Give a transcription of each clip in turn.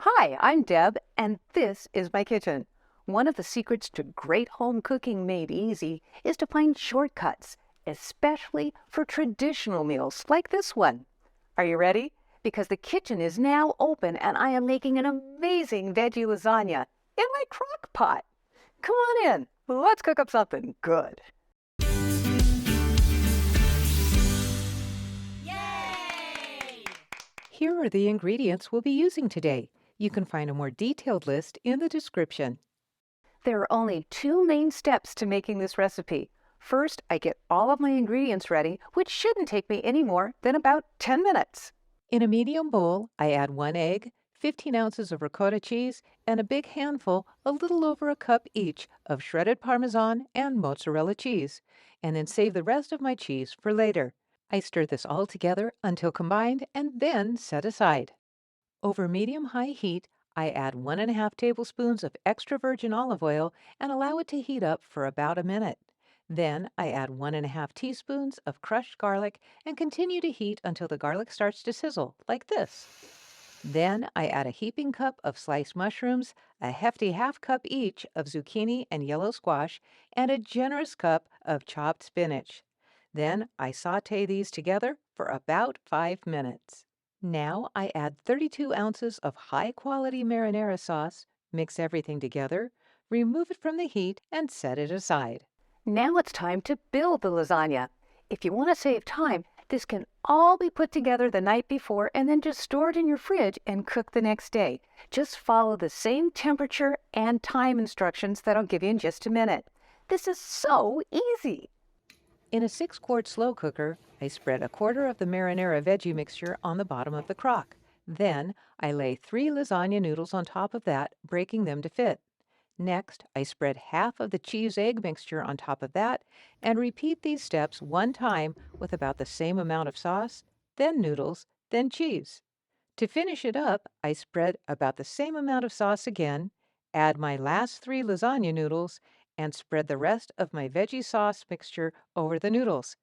Hi, I'm Deb, and this is my kitchen. One of the secrets to great home cooking made easy is to find shortcuts, especially for traditional meals like this one. Are you ready? Because the kitchen is now open and I am making an amazing veggie lasagna in my crock pot. Come on in, let's cook up something good. Yay! Here are the ingredients we'll be using today. You can find a more detailed list in the description. There are only two main steps to making this recipe. First, I get all of my ingredients ready, which shouldn't take me any more than about 10 minutes. In a medium bowl, I add 1 egg, 15 ounces of ricotta cheese, and a big handful, a little over a cup each, of shredded Parmesan and mozzarella cheese, and then save the rest of my cheese for later. I stir this all together until combined and then set aside. Over medium-high heat, I add 1½ tablespoons of extra virgin olive oil and allow it to heat up for about a minute. Then I add 1½ teaspoons of crushed garlic and continue to heat until the garlic starts to sizzle, like this. Then I add a heaping cup of sliced mushrooms, a hefty ½ cup each of zucchini and yellow squash, and a generous cup of chopped spinach. Then I sauté these together for about 5 minutes. Now I add 32 ounces of high-quality marinara sauce, mix everything together, remove it from the heat, and set it aside. Now it's time to build the lasagna. If you want to save time, this can all be put together the night before and then just store it in your fridge and cook the next day. Just follow the same temperature and time instructions that I'll give you in just a minute. This is so easy. In a 6-quart slow cooker, I spread 1/4 of the marinara veggie mixture on the bottom of the crock. Then I lay 3 lasagna noodles on top of that, breaking them to fit. Next, I spread half of the cheese-egg mixture on top of that and repeat these steps 1 time with about the same amount of sauce, then noodles, then cheese. To finish it up, I spread about the same amount of sauce again, add my last 3 lasagna noodles, and spread the rest of my veggie sauce mixture over the noodles.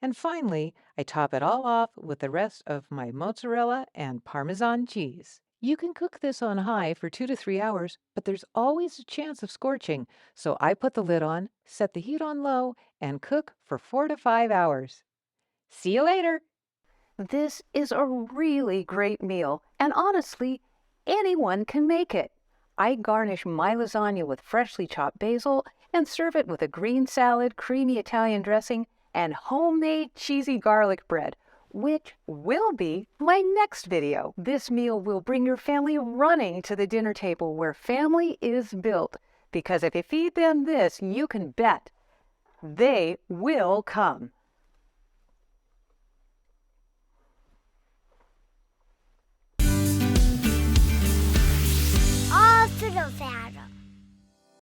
And finally, I top it all off with the rest of my mozzarella and Parmesan cheese. You can cook this on high for 2 to 3 hours, but there's always a chance of scorching, so I put the lid on, set the heat on low, and cook for 4 to 5 hours. See you later! This is a really great meal, and honestly, anyone can make it. I garnish my lasagna with freshly chopped basil and serve it with a green salad, creamy Italian dressing, and homemade cheesy garlic bread, which will be my next video. This meal will bring your family running to the dinner table where family is built, because if you feed them this, you can bet they will come. All to the fatter.